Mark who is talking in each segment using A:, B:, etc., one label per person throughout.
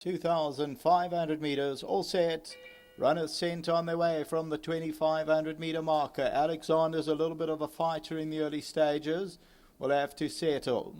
A: 2,500 meters, all set. Runners sent on their way from the 2,500 meter marker. Alexander's a little bit of a fighter in the early stages. Will have to settle.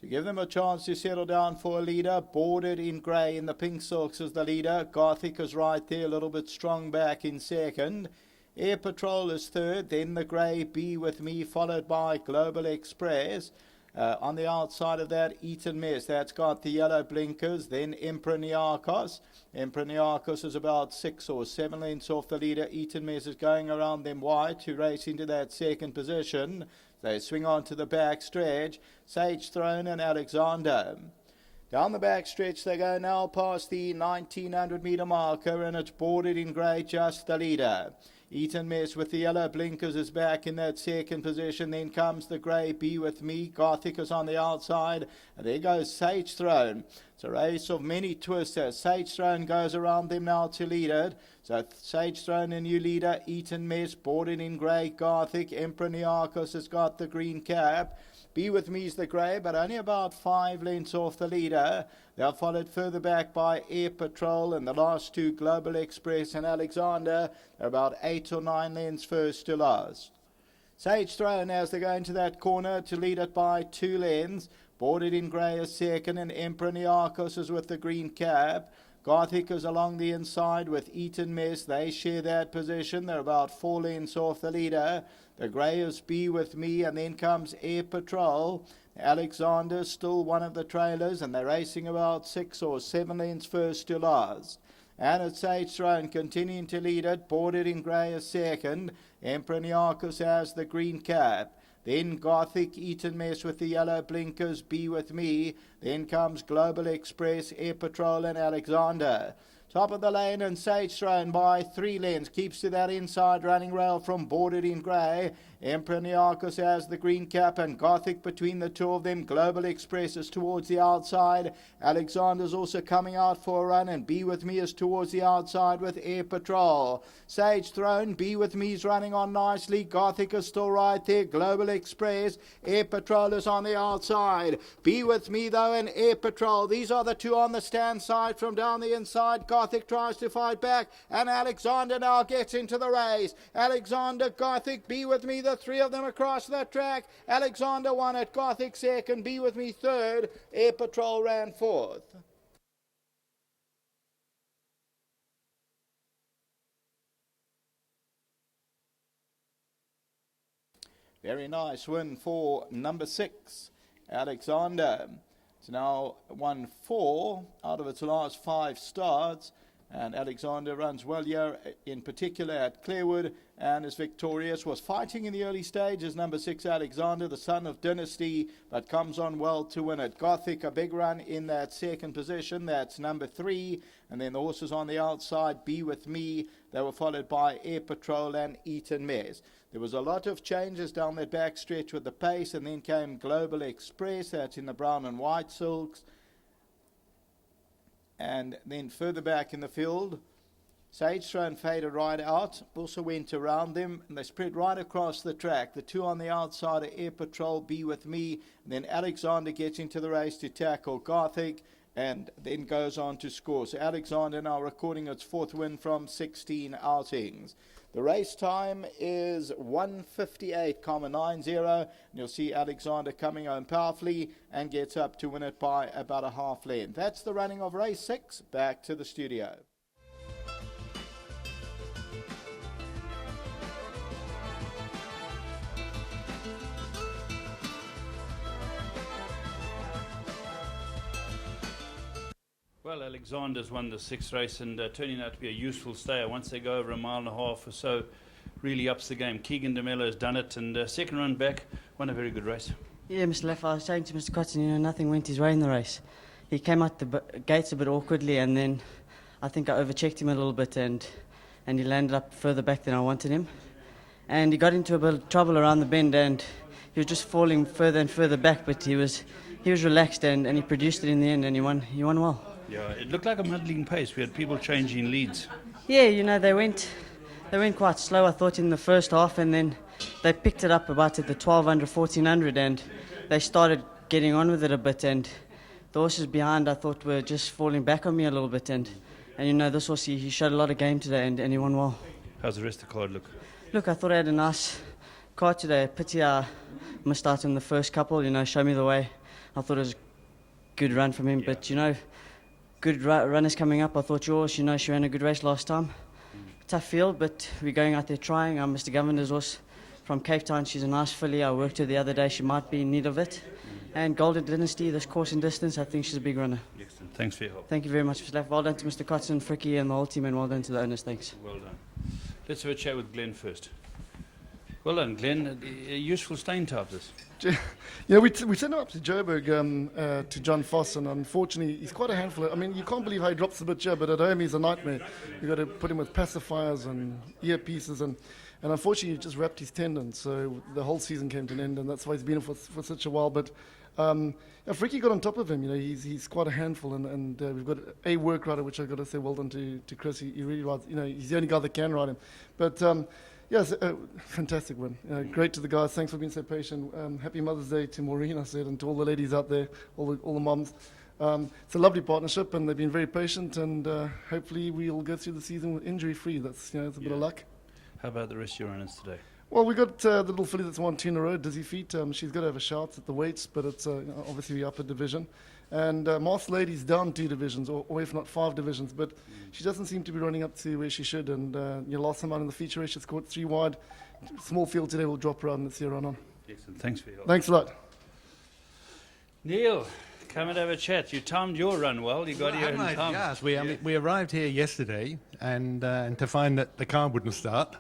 A: To give them a chance to settle down for a leader, bordered in grey in the pink silks is the leader. Gothic is right there, a little bit strong back in second. Air Patrol is third, then the grey Be With Me, followed by Global Express. On the outside of that, Eton Mess, that's got the yellow blinkers. Then Emperor Niarchos. Emperor Niarchos is about 6 or 7 lengths off the leader. Eton Mess is going around them wide to race into that second position. They swing on to the back stretch. Sage Throne and Alexander. Down the back stretch they go now past the 1,900 meter marker, and it's bordered in grey, just the leader. Eton Mess with the yellow blinkers is back in that second position. Then comes the grey Be With Me. Gothic is on the outside. And there goes Sage Throne. It's a race of many twisters. Sage Throne goes around them now to lead it. So Sage Throne, a new leader. Eton Mess, bordered in grey. Gothic. Emperor Niarchos has got the green cap. Be With Me's the grey, but only about 5 lengths off the leader. They're followed further back by Air Patrol, and the last two, Global Express and Alexander, are about 8 or 9 lengths first to last. Sage Throne, as they go into that corner, to lead it by 2 lengths. Bordered in grey is second, and Emperor Niarchos is with the green cap. Gothic is along the inside with Eton Mess. They share that position. They're about 4 lengths off the leader. The grey is Be With Me, and then comes Air Patrol. Alexander still one of the trailers, and they're racing about 6 or 7 lengths first to last. And it's Sage Throne continuing to lead it. Bordered in grey is second. Emperor Niarchos has the green cap. Then Gothic, Eton Mess with the yellow blinkers, Be With Me. Then comes Global Express, Air Patrol and Alexander. Top of the lane, and Sage Throne by 3 lengths. Keeps to that inside running rail from Bordered in grey. Emperor Niarchos has the green cap, and Gothic between the two of them. Global Express is towards the outside. Alexander's also coming out for a run, and Be With Me is towards the outside with Air Patrol. Sage Throne, Be With Me's running on nicely. Gothic is still right there. Global Express, Air Patrol is on the outside. Be With Me though and Air Patrol, these are the two on the stand side from down the inside. Gothic tries to fight back, and Alexander now gets into the race. Alexander, Gothic, Be With Me, the 3 of them across the track. Alexander won it, Gothic second, Be With Me third, Air Patrol ran fourth. Very nice win for number 6, Alexander. It's now won 4 out of its last 5 starts, and Alexander runs well here, in particular at Clairwood, and is victorious. Was fighting in the early stages, number 6 Alexander, the son of Dynasty, but comes on well to win it. Gothic, a big run in that second position, that's number 3, and then the horses on the outside, Be With Me. They were followed by Air Patrol and Eton Mess. There was a lot of changes down that back stretch with the pace, and then came Global Express, that's in the brown and white silks. And then further back in the field, Sage Throne faded right out, also went around them, and they spread right across the track. The 2 on the outside are Air Patrol, Be With Me, and then Alexander gets into the race to tackle Gothic, and then goes on to score. So Alexander now recording its 4th win from 16 outings. The race time is 1:58,90, and you'll see Alexander coming home powerfully and gets up to win it by about a half length. That's the running of race 6. Back to the studio.
B: Well, Alexander's won the 6th race and turning out to be a useful stayer. Once they go over a mile and a half or so, really ups the game. Keegan DeMello has done it, and second run back, won a very good race.
C: Yeah, Mr. Leff, I was saying to Mr. Cotton, nothing went his way in the race. He came out the gates a bit awkwardly, and then I think I overchecked him a little bit, and he landed up further back than I wanted him. And he got into a bit of trouble around the bend, and he was just falling further and further back, but he was relaxed, and he produced it in the end, and he won well.
B: Yeah, it looked like a muddling pace. We had people changing leads.
C: Yeah, they went quite slow, I thought, in the first half, and then they picked it up about at the 1200, 1400, and they started getting on with it a bit, and the horses behind, I thought, were just falling back on me a little bit. And you know, this horse, he showed a lot of game today, and he won well.
B: How's the rest of the card look?
C: Look, I thought I had a nice card today. Pity I missed out in the first couple, you know, show me the way. I thought it was a good run from him, but, you know, good runners coming up. I thought yours, you know, she ran a good race last time. Tough field, but we're going out there trying. Mr. Governor's horse from Cape Town. She's a nice filly. I worked her the other day. She might be in need of it. And Golden Dynasty, this course and distance, I think she's a big runner.
B: Excellent. Thanks for your help.
C: Thank you very much, Mr. Laff. Well done to Mr. Cotton, Fricky, and the whole team, and well done to the owners. Thanks.
B: Well done. Let's have a chat with Glenn first. Well done, Glenn. A useful staying type, this.
D: Yeah, we sent him up to Joburg to John Foss, and unfortunately he's quite a handful. I mean, you can't believe how he drops the bit here, but at home he's a nightmare. You've got to put him with pacifiers and earpieces, and unfortunately he just wrapped his tendon, so the whole season came to an end, and that's why he's been for such a while. But Fricky got on top of him. You know, he's quite a handful, and we've got a work rider, which I've got to say well done to Chris. He really rides. You know, he's the only guy that can ride him. But yes, fantastic win. Great to the guys. Thanks for being so patient. Happy Mother's Day to Maureen, I said, and to all the ladies out there, all the moms. It's a lovely partnership, and they've been very patient. And hopefully we'll go through the season injury-free. That's it's a bit of luck.
B: How about the rest of your runners today?
D: Well, we got the little filly that's won 2 in a row, Dizzy Feet. She's got to have a shout at the weights, but it's obviously the upper division. And Master Lady's down 2 divisions, or if not 5 divisions, but she doesn't seem to be running up to where she should. And last time out in the feature race, she scored 3 wide. Small field today will drop her out and let's see her run on.
B: Excellent. Thanks for your help.
D: Thanks a lot.
B: Neil, come and have a chat. You timed your run well. You got here in time.
E: Yes, we arrived here yesterday, and to find that the car wouldn't start.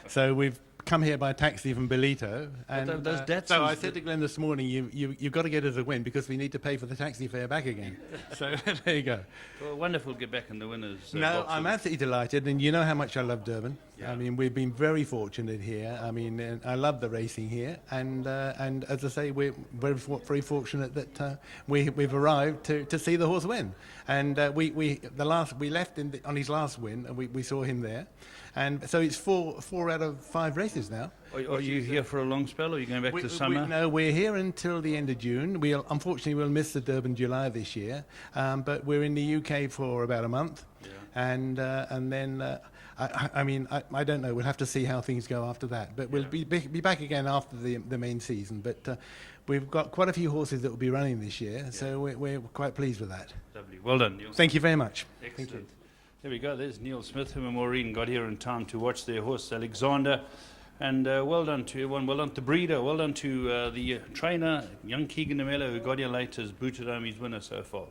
E: So we've come here by taxi from Belito. And
B: those Datsuns
E: so I said to Glenn this morning, you've got to get us a win because we need to pay for the taxi fare back again. So there you go.
B: Well, wonderful to get back in the winners.
E: No,
B: box.
E: I'm absolutely delighted, and you know how much I love Durban.
B: Yeah.
E: I mean, we've been very fortunate here. I mean, I love the racing here, and as I say, we're very fortunate that we've arrived to see the horse win. And we left on his last win, and we saw him there. And so it's 4 out of 5 races now.
B: Are you here for a long spell, or are you going back to summer?
E: No, we're here until the end of June. Unfortunately, we'll miss the Durban July this year, but we're in the UK for about a month. Yeah. And then, I don't know. We'll have to see how things go after that. But we'll be back again after the main season. But we've got quite a few horses that will be running this year, so we're quite pleased with that.
B: Lovely. Well done, Neil.
E: Thank you very much.
B: Excellent.
E: Thank you.
B: There we go. There's Neil Smith, whom and Maureen got here in time to watch their horse, Alexander. And well done to everyone. Well done to Breeder. Well done to the trainer, young Keegan DeMello, who got here late, has booted home his winner so far.